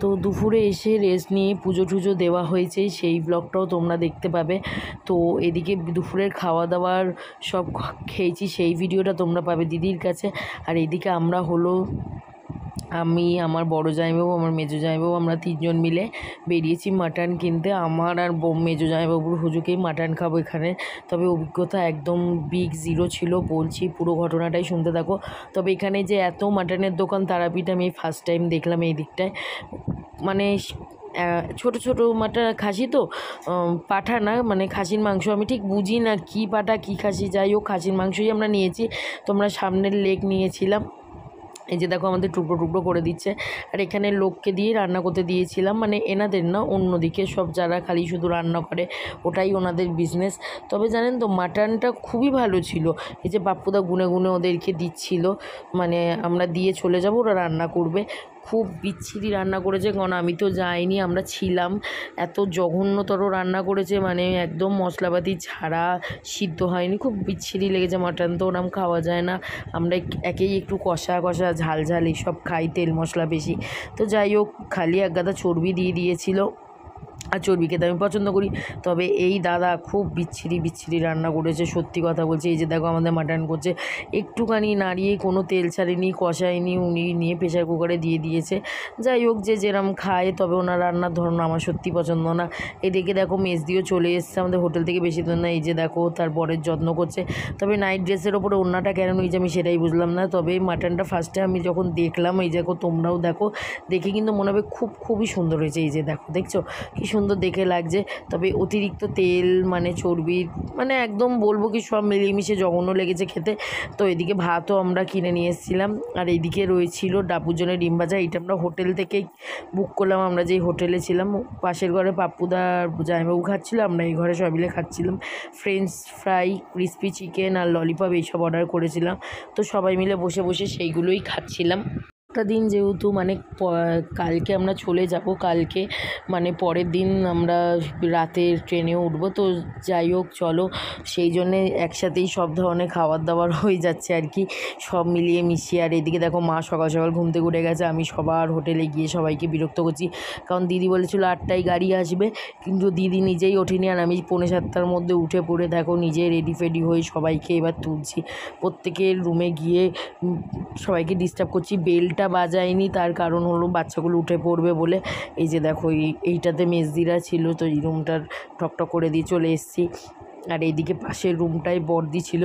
তো দুপুরে এসে রেস্ট নিয়ে পুজো টুজো দেওয়া হয়েছে, সেই ব্লগটাও তোমরা দেখতে পাবে। তো এদিকে দুপুরের খাওয়া দাওয়ার সব খেয়েছি, সেই ভিডিওটা তোমরা পাবে দিদির কাছে। আর এদিকে আমরা হলো আমি, আমার বড় জামাইবাবু, আমার মেজো জামাইবাবু, আমরা তিনজন মিলে বেরিয়েছি মাটন কিনতে। আমার আর মেজো জামাইবাবুর হুজুকেই মাটন খাবো এখানে। তবে অভিজ্ঞতা একদম বিগ জিরো ছিল, বলছি পুরো ঘটনাটাই শুনতে থাকো। তবে এখানে যে এত মাটনের দোকান তারাপীঠ আমি ফার্স্ট টাইম দেখলাম এই দিকটায়। মানে ছোট ছোট মাটন, খাসি তো পাঠা না, মানে খাসির মাংস, আমি ঠিক বুঝি না কী পাঠা কী খাসি, যাই হোক খাসির মাংসই আমরা নিয়েছি। তোমরা সামনের লেগ নিয়েছিলাম, এই যে দেখো আমাদের টুকরো টুকরো করে দিচ্ছে। আর এখানে লোককে দিয়ে রান্না করতে দিয়েছিলাম, মানে এনাদের না, অন্যদিকে সব যারা খালি শুধু রান্না করে ওটাই ওনাদের বিজনেস। তবে জানেন তো মাটনটা খুবই ভালো ছিল। এই যে বাপ্পুদা গুনে গুনে ওদেরকে দিচ্ছিল, মানে আমরা দিয়ে চলে যাব, ওরা রান্না করবে। খুব বিচ্ছিরি রান্না করেছে, কারণ আমি তো যাইনি, আমরা ছিলাম। এত জঘন্যতর রান্না করেছে, মানে একদম মশলাপাতি ছাড়া, সিদ্ধ হয়নি, খুব বিচ্ছিরি লেগেছে। মাটন তো ওরম খাওয়া যায় না, আমরা একেই একটু কষা কষা ঝাল ঝাল এইসব খাই, তেল মশলা বেশি। তো যাই হোক, খালি এক গাদা চর্বি দিয়ে দিয়েছিল, আর চর্বি খেতে আমি পছন্দ করি। তবে এই দাদা খুব বিচ্ছিরি বিচ্ছিরি রান্না করেছে, সত্যি কথা বলছে। এই যে দেখো আমাদের মাটন করছে, একটুখানি নাড়িয়ে কোনো তেল ছাড়েনি, কষায়নি, উনি নিয়ে প্রেশার কুকারে দিয়ে দিয়েছে। যাই হোক, যে যেরম খায়, তবে ওনার রান্নার ধরন আমার সত্যি পছন্দ না। এদিকে দেখো মেজদিও চলে এসছে আমাদের হোটেল থেকে, বেশি দূর না। এই যে দেখো তার বরের যত্ন করছে। তবে নাইট ড্রেসের ওপরে ওড়নাটা কেন নিয়েছে আমি সেটাই বুঝলাম না। তবে মাটনটা ফার্স্টে আমি যখন দেখলাম, এই দেখো তোমরাও দেখো, দেখে কিন্তু মনে হবে খুবই সুন্দর হয়েছে। এই যে দেখো, দেখছো কি সুন্দর দেখে লাগছে। তবে অতিরিক্ত তেল, মানে চর্বি, মানে একদম বলবো কি সব মিলিয়ে মিশে জঘন্য লেগেছে খেতে। তো এদিকে ভাতও আমরা কিনে নিয়ে এসেছিলাম। আর এইদিকে রয়েছিল ডাবুর জন্য ডিম ভাজা, এটা আমরা হোটেল থেকেই বুক করলাম। আমরা যেই হোটেলে ছিলাম, পাশের ঘরে পাপ্পুদা আর জামাইবাবু খাচ্ছিলো, আমরা এই ঘরে সবাই মিলে খাচ্ছিলাম। ফ্রেঞ্চ ফ্রাই, ক্রিসপি চিকেন আর ললিপপ এইসব অর্ডার করেছিলাম। তো সবাই মিলে বসে বসে সেইগুলোই খাচ্ছিলাম। একটা দিন যেহেতু, মানে কালকে আমরা চলে যাব, কালকে মানে পরের দিন আমরা রাতের ট্রেনে উঠবো। তো যাই হোক চলো, সেই জন্যে একসাথেই সব ধরনের খাবার দাবার হয়ে যাচ্ছে আর কি, সব মিলিয়ে মিশিয়ে। আর এদিকে দেখো মা সকাল সকাল ঘুম থেকে উঠে গেছে, আমি সবার হোটেলে গিয়ে সবাইকে বিরক্ত করছি। কারণ দিদি বলেছিল 8টায় গাড়ি আসবে, কিন্তু দিদি নিজেই ওঠেনি। আর আমি 6:45টার মধ্যে উঠে পড়ে দেখো নিজে রেডি ফেডি হয়ে সবাইকে এবার তুলছি, প্রত্যেকের রুমে গিয়ে সবাইকে ডিস্টার্ব করছি। বেলটা বাজায়নি, তার কারণ হলো বাচ্চাগুলো উঠে পড়বে বলে। এই যে দেখো এইটাতে মেজদিরা ছিল, তো এই রুমটার ঠকঠক করে দিয়ে চলে এসেছি। আর এইদিকে পাশের রুমটায় বর্দি ছিল,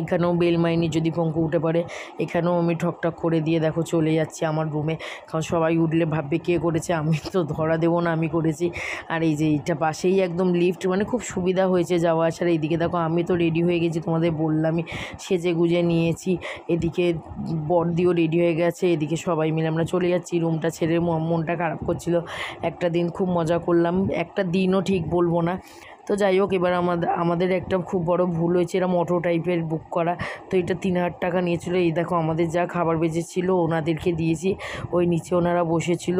এখানেও বেল মাইনি, যদি পঙ্কু উঠে পড়ে। এখানেও আমি ঠকঠক করে দিয়ে দেখো চলে যাচ্ছি আমার রুমে, কারণ সবাই উঠলে ভাববে কে করেছে, আমি তো ধরা দেবো না আমি করেছি। আর এই যে এইটা পাশেই একদম লিফট, মানে খুব সুবিধা হয়েছে যাওয়া আসার। এইদিকে দেখো আমি তো রেডি হয়ে গেছি, তোমাদের বললামই, সেজে গুজে নিয়েছি। এদিকে বড়দিও রেডি হয়ে গেছে, এদিকে সবাই মিলে আমরা চলে যাচ্ছি। রুমটা ছেড়ে মনটা খারাপ করছিল। একটা দিন খুব মজা করলাম, একটা দিনও ঠিক বলবো না। তো যাই হোক, এবার আমাদের একটা খুব বড় ভুল হয়েছে, এরকম অটো টাইপের বুক করা। তো এটা 3000 টাকা নিয়েছিল। এই দেখো আমাদের যা খাবার বেঁচেছিল ওনাদেরকে দিয়েছি, ওই নিচে ওনারা বসেছিল,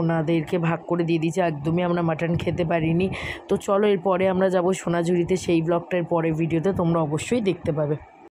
ওনাদেরকে ভাগ করে দিয়ে দিয়েছি। একদমই আমরা মাটন খেতে পারিনি। তো চলো, এরপরে আমরা যাব সোনাঝুরিতে, সেই ব্লগটার পরে ভিডিওতে তোমরা অবশ্যই দেখতে পাবে।